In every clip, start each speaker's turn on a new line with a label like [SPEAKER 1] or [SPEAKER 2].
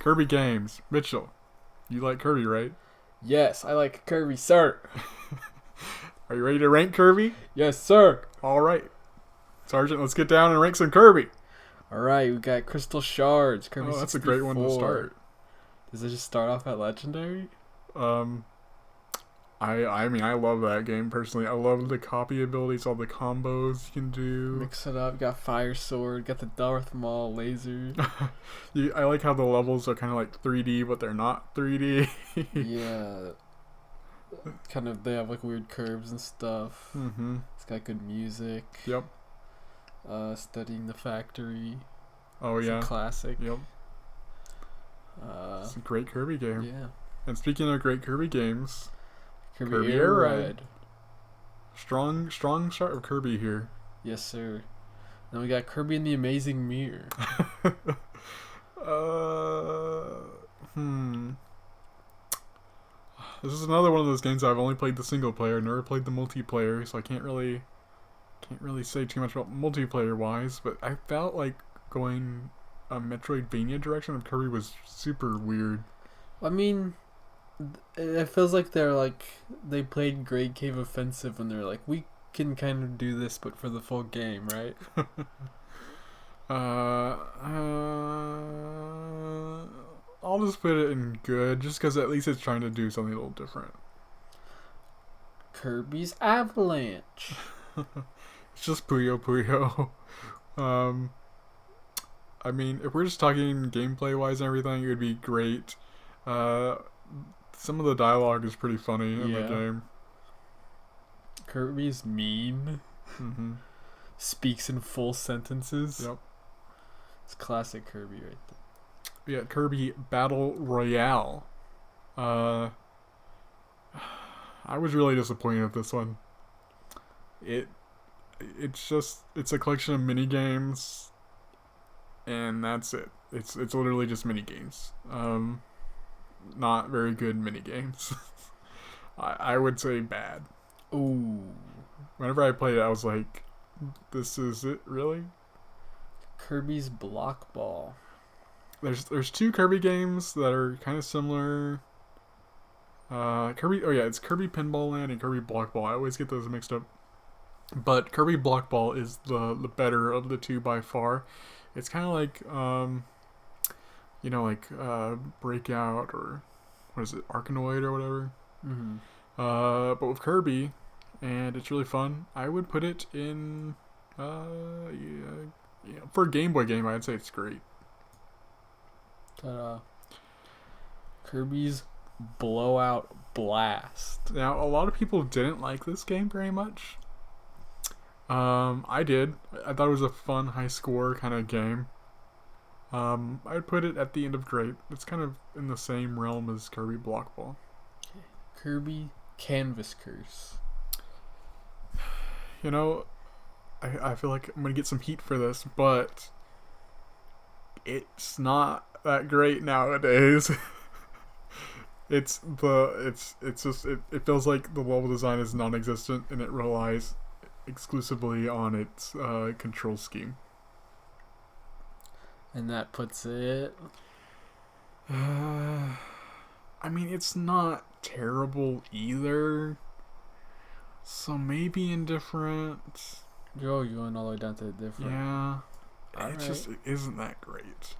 [SPEAKER 1] Kirby games. Mitchell, you like Kirby, right?
[SPEAKER 2] Yes, I like Kirby, sir.
[SPEAKER 1] Are you ready to rank Kirby?
[SPEAKER 2] Yes, sir.
[SPEAKER 1] All right. Sergeant, let's get down and rank some Kirby.
[SPEAKER 2] All right, we got Crystal Shards. Kirby
[SPEAKER 1] Oh, that's
[SPEAKER 2] 64.
[SPEAKER 1] a great one to start.
[SPEAKER 2] Does it just start off at Legendary?
[SPEAKER 1] I mean, I love that game personally. I love the copy abilities, all the combos you can do.
[SPEAKER 2] Mix it up. Got Fire Sword. Got the Darth Maul laser.
[SPEAKER 1] I like how the levels are kind of like 3D, but they're not 3D.
[SPEAKER 2] Yeah. Kind of, they have like weird curves and stuff.
[SPEAKER 1] Mm-hmm.
[SPEAKER 2] It's got good music.
[SPEAKER 1] Yep.
[SPEAKER 2] Studying the Factory.
[SPEAKER 1] Oh,
[SPEAKER 2] It's
[SPEAKER 1] yeah.
[SPEAKER 2] a classic.
[SPEAKER 1] Yep. It's a great Kirby game.
[SPEAKER 2] Yeah.
[SPEAKER 1] And speaking of great Kirby games,
[SPEAKER 2] Kirby Air Ride.
[SPEAKER 1] Strong start of Kirby here.
[SPEAKER 2] Yes, sir. Then we got Kirby and the Amazing Mirror.
[SPEAKER 1] This is another one of those games I've only played the single player, never played the multiplayer, so I can't really say too much about multiplayer wise. But I felt like going a Metroidvania direction of Kirby was super weird.
[SPEAKER 2] I mean, it feels like they played Great Cave Offensive when they're like, we can kind of do this, but for the full game, right?
[SPEAKER 1] I'll just put it in good, just because at least it's trying to do something a little different.
[SPEAKER 2] Kirby's Avalanche.
[SPEAKER 1] It's just Puyo Puyo. I mean, if we're just talking gameplay wise and everything, it would be great. Some of the dialogue is pretty funny in the game.
[SPEAKER 2] Kirby's mean.
[SPEAKER 1] Mm-hmm.
[SPEAKER 2] Speaks in full sentences.
[SPEAKER 1] Yep.
[SPEAKER 2] It's classic Kirby right there.
[SPEAKER 1] We got Kirby Battle Royale. I was really disappointed with this one. It's a collection of mini games, and that's it. It's literally just mini games. Not very good mini games. I would say bad.
[SPEAKER 2] Ooh.
[SPEAKER 1] Whenever I played it, I was like, "This is it, really?"
[SPEAKER 2] Kirby's Block Ball.
[SPEAKER 1] There's two Kirby games that are kind of similar. It's Kirby Pinball Land and Kirby Block Ball. I always get those mixed up. But Kirby Block Ball is the better of the two by far. It's kind of like Breakout, or what is it, Arkanoid or whatever.
[SPEAKER 2] Mm-hmm.
[SPEAKER 1] But with Kirby, and it's really fun. I would put it in for a Game Boy game, I'd say it's great.
[SPEAKER 2] Kirby's Blowout Blast.
[SPEAKER 1] Now, a lot of people didn't like this game very much. I did. I thought it was a fun, high score kind of game. I'd put it at the end of great. It's kind of in the same realm as Kirby Block Ball.
[SPEAKER 2] Kirby Canvas Curse.
[SPEAKER 1] You know, I feel like I'm gonna get some heat for this, but it's not that great nowadays. It feels like the level design is non-existent, and it relies exclusively on its control scheme.
[SPEAKER 2] And that puts it...
[SPEAKER 1] I mean, it's not terrible either. So maybe indifferent.
[SPEAKER 2] Oh, you're going all the way down to different.
[SPEAKER 1] Yeah.
[SPEAKER 2] It
[SPEAKER 1] isn't that great.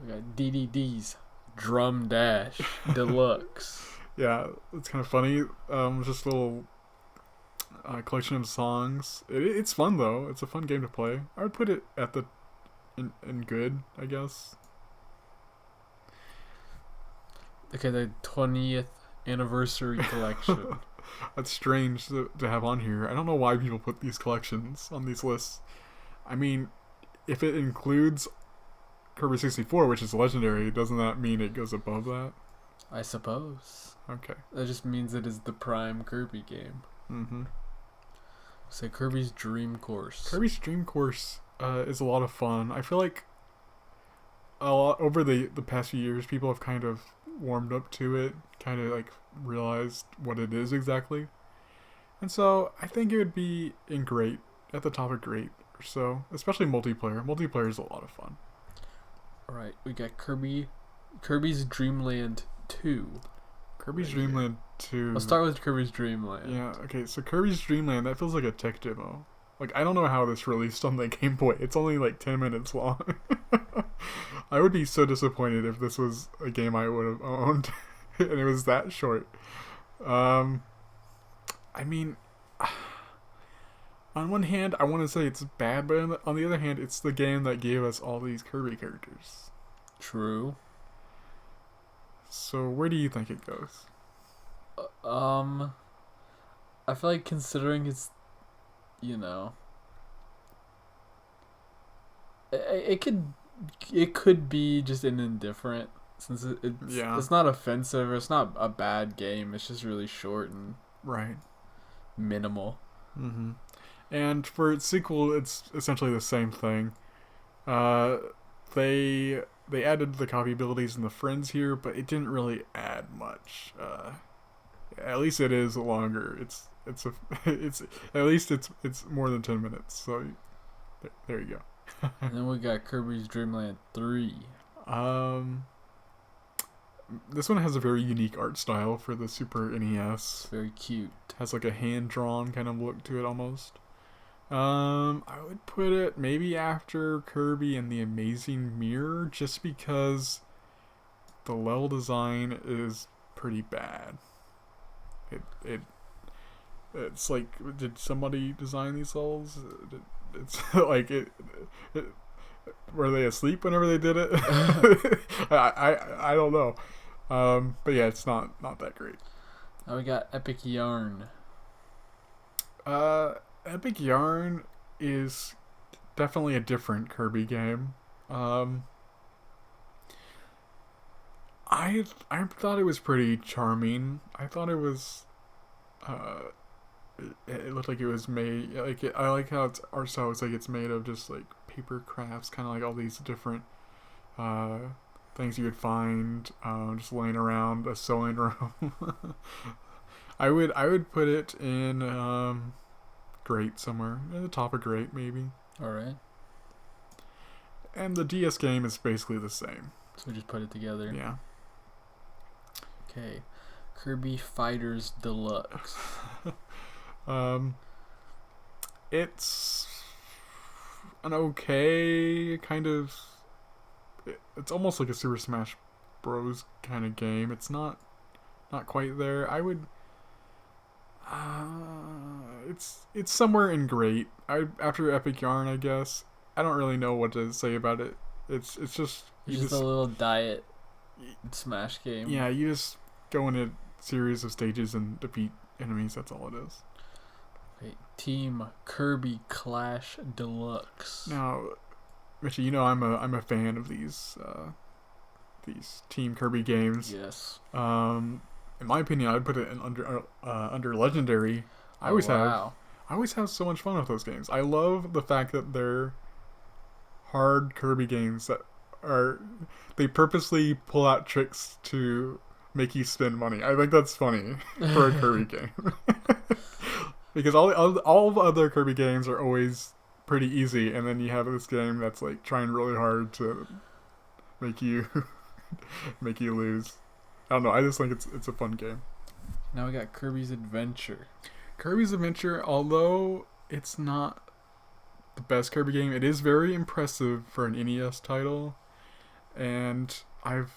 [SPEAKER 2] We got DDD's Drum Dash Deluxe.
[SPEAKER 1] Yeah, it's kind of funny. Just a little collection of songs. It's fun though. It's a fun game to play. I would put it at in good, I guess.
[SPEAKER 2] Okay, the 20th anniversary collection.
[SPEAKER 1] That's strange to have on here. I don't know why people put these collections on these lists. I mean, if it includes Kirby 64, which is legendary, doesn't that mean it goes above that?
[SPEAKER 2] I suppose.
[SPEAKER 1] Okay.
[SPEAKER 2] That just means it is the prime Kirby game.
[SPEAKER 1] Mm-hmm.
[SPEAKER 2] So Kirby's Dream Course.
[SPEAKER 1] Kirby's Dream Course is a lot of fun. I feel like over the past few years, people have kind of warmed up to it, kind of like realized what it is exactly. And so I think it would be in great, at the top of great or so, especially multiplayer. Multiplayer is a lot of fun.
[SPEAKER 2] All right, we got Kirby's Dream Land 2.
[SPEAKER 1] Kirby's
[SPEAKER 2] Right
[SPEAKER 1] Dream
[SPEAKER 2] here.
[SPEAKER 1] Land 2.
[SPEAKER 2] Let's start with Kirby's Dream Land.
[SPEAKER 1] Yeah, okay, so Kirby's Dream Land, that feels like a tech demo. Like, I don't know how this released on the Game Boy. It's only like 10 minutes long. I would be so disappointed if this was a game I would have owned and it was that short. I mean, on one hand, I want to say it's bad, but on the other hand, it's the game that gave us all these Kirby characters.
[SPEAKER 2] True.
[SPEAKER 1] So where do you think it goes?
[SPEAKER 2] I feel like considering it's, you know, it could be just an indifferent, since it's not offensive or it's not a bad game. It's just really short and
[SPEAKER 1] right,
[SPEAKER 2] minimal.
[SPEAKER 1] Mm-hmm. And for its sequel, it's essentially the same thing. They added the copy abilities and the friends here, but it didn't really add much. At least it is longer. It's at least it's more than 10 minutes. So there you go.
[SPEAKER 2] And then we got Kirby's Dream Land 3.
[SPEAKER 1] This one has a very unique art style for the Super NES.
[SPEAKER 2] It's very cute.
[SPEAKER 1] Has like a hand drawn kind of look to it almost. I would put it maybe after Kirby and the Amazing Mirror, just because the level design is pretty bad. It's like, did somebody design these levels? It's like were they asleep whenever they did it? I don't know. But yeah, it's not that great.
[SPEAKER 2] Now we got Epic Yarn.
[SPEAKER 1] Epic Yarn is definitely a different Kirby game. I thought it was pretty charming. I thought it was, it looked like it was made like I like how it's art style. It's like it's made of just like paper crafts, kind of like all these different things you would find just laying around a sewing room. I would put it in Great somewhere at the top of Great maybe.
[SPEAKER 2] All right.
[SPEAKER 1] And the DS game is basically the same.
[SPEAKER 2] So we just put it together.
[SPEAKER 1] Yeah.
[SPEAKER 2] Okay. Kirby Fighters Deluxe.
[SPEAKER 1] It's an okay kind of. It's almost like a Super Smash Bros. Kind of game. It's not quite there. I would. It's somewhere in Great. After Epic Yarn, I guess. I don't really know what to say about it. It's just
[SPEAKER 2] a little diet Smash game.
[SPEAKER 1] Yeah, you just go in a series of stages and defeat enemies. That's all it is.
[SPEAKER 2] Okay, Team Kirby Clash Deluxe.
[SPEAKER 1] Now, Richie, you know I'm a fan of these Team Kirby games.
[SPEAKER 2] Yes.
[SPEAKER 1] In my opinion, I'd put it in under Legendary. I always have so much fun with those games. I love the fact that they're hard Kirby games that they purposely pull out tricks to make you spend money. I think that's funny for a Kirby game. Because all the other Kirby games are always pretty easy, and then you have this game that's like trying really hard to make you lose. I don't know. I just think it's a fun game.
[SPEAKER 2] Now we got Kirby's Adventure.
[SPEAKER 1] Kirby's Adventure, although it's not the best Kirby game, it is very impressive for an NES title, and I've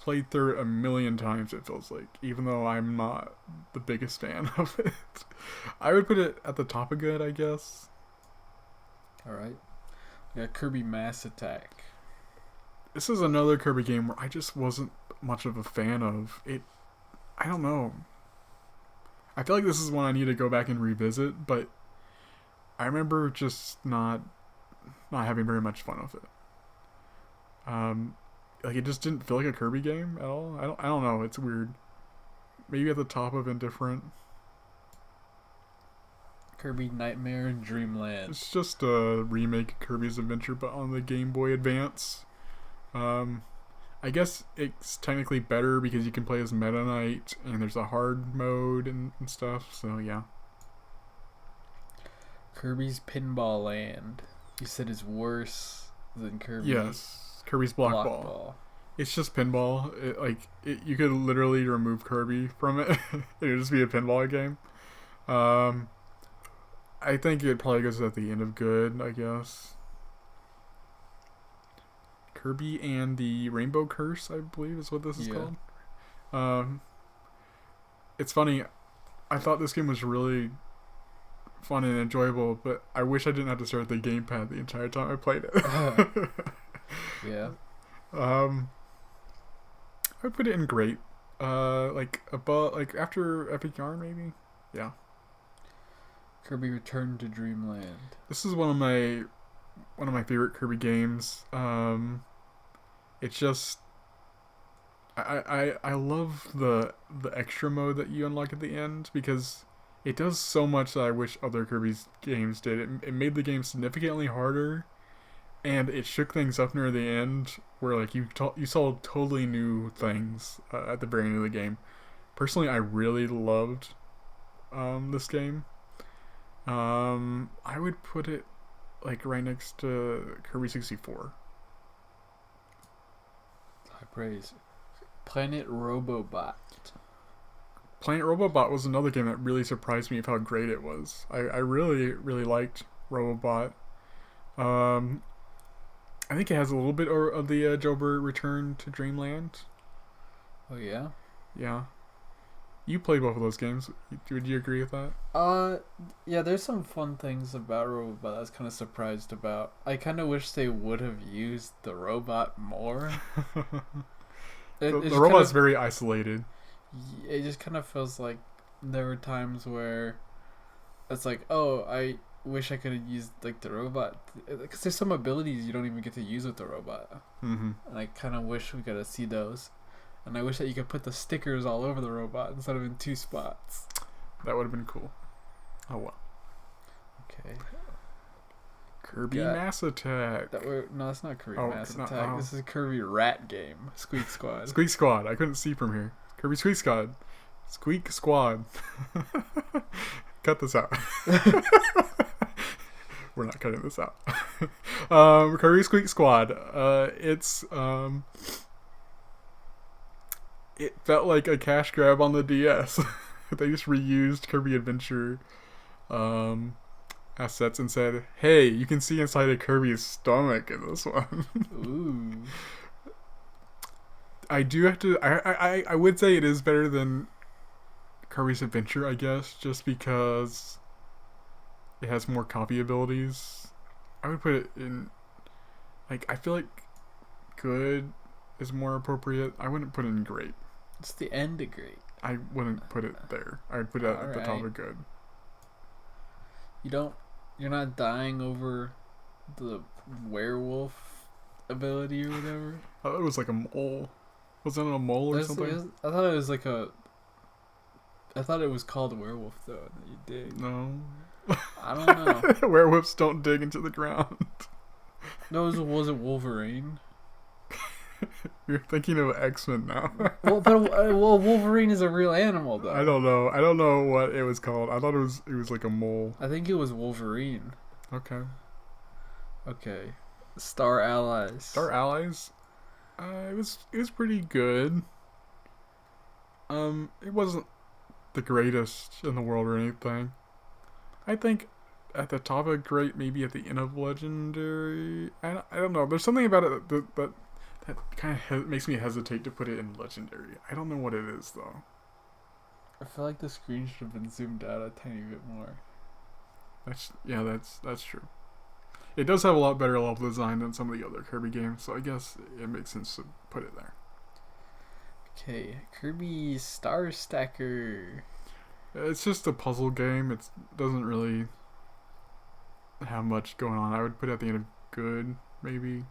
[SPEAKER 1] played through it a million times, it feels like, even though I'm not the biggest fan of it. I would put it at the top of good, I guess.
[SPEAKER 2] Alright. We got Kirby Mass Attack.
[SPEAKER 1] This is another Kirby game where I just wasn't much of a fan of it. I don't know. I feel like this is one I need to go back and revisit, but I remember just not having very much fun with it. Like it just didn't feel like a Kirby game at all. I don't know. It's weird. Maybe at the top of indifferent.
[SPEAKER 2] Kirby Nightmare Dreamland.
[SPEAKER 1] It's just a remake of Kirby's Adventure, but on the Game Boy Advance. I guess it's technically better because you can play as Meta Knight, and there's a hard mode and stuff, so yeah.
[SPEAKER 2] Kirby's Pinball Land. You said it's worse than Kirby.
[SPEAKER 1] Yes. Kirby's Block Ball. It's just pinball. You could literally remove Kirby from it. It would just be a pinball game. I think it probably goes at the end of good, I guess. Kirby and the Rainbow Curse, I believe is what this is called. It's funny. I thought this game was really fun and enjoyable, but I wish I didn't have to stare at the gamepad the entire time I played it.
[SPEAKER 2] Yeah.
[SPEAKER 1] I would put it in great. After Epic Yarn, maybe. Yeah.
[SPEAKER 2] Kirby Return to Dreamland.
[SPEAKER 1] This is one of my favorite Kirby games. It's just I love the extra mode that you unlock at the end because it does so much that I wish other Kirby's games did. It made the game significantly harder, and it shook things up near the end where like you saw totally new things at the very end of the game. Personally, I really loved this game. I would put it like right next to Kirby 64.
[SPEAKER 2] High praise. Planet Robobot.
[SPEAKER 1] Planet Robobot was another game that really surprised me of how great it was. I really, really liked Robobot. I think it has a little bit of the Jober Return to Dreamland.
[SPEAKER 2] Oh, yeah?
[SPEAKER 1] Yeah. You played both of those games. Would you agree with that?
[SPEAKER 2] Yeah, there's some fun things about Robobot I was kind of surprised about. I kind of wish they would have used the robot more.
[SPEAKER 1] The robot's very isolated.
[SPEAKER 2] It just kind of feels like there were times where it's like, oh, I wish I could have used like the robot, because there's some abilities you don't even get to use with the robot.
[SPEAKER 1] Mm-hmm.
[SPEAKER 2] And I kind of wish we got to see those. And I wish that you could put the stickers all over the robot instead of in 2 spots.
[SPEAKER 1] That would have been cool. Oh well.
[SPEAKER 2] Okay.
[SPEAKER 1] Kirby Mass Attack.
[SPEAKER 2] No, that's not Kirby Mass Attack. Oh. This is Kirby Rat Game. Squeak Squad.
[SPEAKER 1] Squeak Squad. I couldn't see from here. Kirby Squeak Squad. Squeak Squad. Cut this out. We're not cutting this out. Kirby Squeak Squad. It felt like a cash grab on the DS. They just reused Kirby Adventure assets and said, hey, you can see inside of Kirby's stomach in this one.
[SPEAKER 2] Ooh.
[SPEAKER 1] I would say it is better than Kirby's Adventure, I guess, just because it has more copy abilities. I would put it in, like, I feel like good is more appropriate. I wouldn't put it in great.
[SPEAKER 2] It's the end of great.
[SPEAKER 1] I wouldn't put it there. I would put it at the top of good.
[SPEAKER 2] You're not dying over the werewolf ability or whatever?
[SPEAKER 1] I thought it was like a mole. Wasn't it a mole or something?
[SPEAKER 2] I thought it was like I thought it was called a werewolf though, that you dig.
[SPEAKER 1] No.
[SPEAKER 2] I don't know.
[SPEAKER 1] Werewolves don't dig into the ground.
[SPEAKER 2] No, was it Wolverine?
[SPEAKER 1] You're thinking of X-Men now.
[SPEAKER 2] well, Wolverine is a real animal, though.
[SPEAKER 1] I don't know what it was called. I thought it was like a mole.
[SPEAKER 2] I think it was Wolverine.
[SPEAKER 1] Okay.
[SPEAKER 2] Star Allies.
[SPEAKER 1] Star Allies. It was pretty good. It wasn't the greatest in the world or anything. I think at the top of great, maybe at the end of legendary. I don't know. There's something about it that kind of makes me hesitate to put it in legendary. I don't know what it is though.
[SPEAKER 2] I feel like the screen should have been zoomed out a tiny bit more.
[SPEAKER 1] That's true. It does have a lot better level design than some of the other Kirby games, so I guess it makes sense to put it there.
[SPEAKER 2] Okay, Kirby Star Stacker.
[SPEAKER 1] It's just a puzzle game. It doesn't really have much going on. I would put it at the end of good, maybe.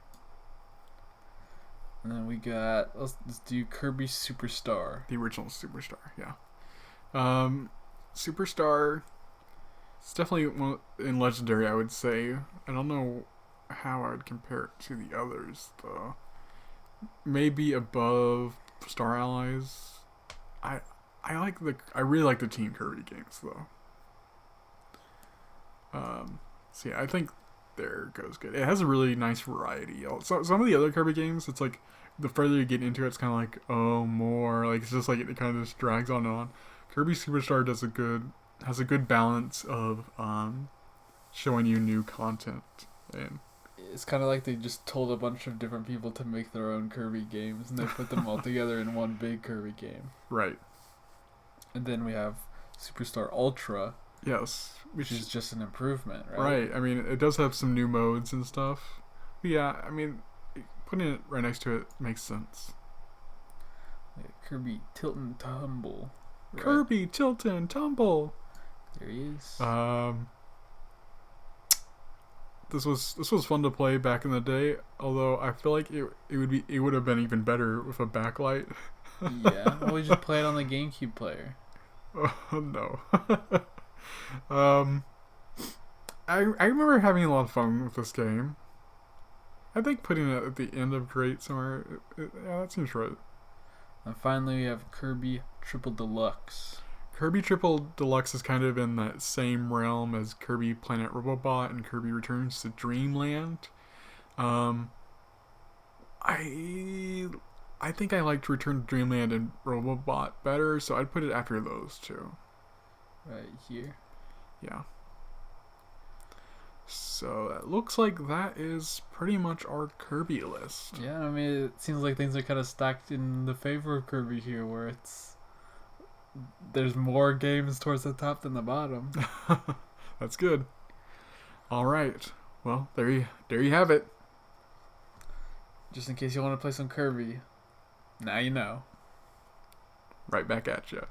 [SPEAKER 2] And then we got, let's do Kirby Superstar.
[SPEAKER 1] The original Superstar, yeah. Superstar, it's definitely in Legendary, I would say. I don't know how I would compare it to the others, though. Maybe above Star Allies. I really like the Team Kirby games, though. So yeah, I think there goes good. It has a really nice variety. So some of the other Kirby games, it's like the further you get into it, it's kind of like, oh, more. Like, it's just like it kind of just drags on and on. Kirby Superstar has a good balance of showing you new content. And
[SPEAKER 2] it's kind of like they just told a bunch of different people to make their own Kirby games, and they put them all together in one big Kirby game.
[SPEAKER 1] Right.
[SPEAKER 2] And then we have Superstar Ultra.
[SPEAKER 1] Yes.
[SPEAKER 2] Which is just an improvement, right?
[SPEAKER 1] Right. I mean, it does have some new modes and stuff. But yeah, I mean, putting it right next to it makes sense.
[SPEAKER 2] Yeah, Kirby Tilt and Tumble.
[SPEAKER 1] Right? Kirby Tilt and Tumble.
[SPEAKER 2] There he is.
[SPEAKER 1] This was fun to play back in the day. Although I feel like it would have been even better with a backlight.
[SPEAKER 2] Yeah. Well, we just play it on the GameCube player.
[SPEAKER 1] Oh no. I remember having a lot of fun with this game. I think putting it at the end of Great somewhere, yeah, that seems right.
[SPEAKER 2] And finally, we have Kirby Triple Deluxe.
[SPEAKER 1] Kirby Triple Deluxe is kind of in that same realm as Kirby Planet Robobot and Kirby Returns to Dreamland. I think I liked Return to Dreamland and Robobot better, so I'd put it after those two.
[SPEAKER 2] Right here.
[SPEAKER 1] Yeah. So it looks like that is pretty much our Kirby list.
[SPEAKER 2] Yeah, I mean, it seems like things are kind of stacked in the favor of Kirby here, where there's more games towards the top than the bottom.
[SPEAKER 1] That's good. All right. Well, there you have it.
[SPEAKER 2] Just in case you want to play some Kirby, now you know.
[SPEAKER 1] Right back at you.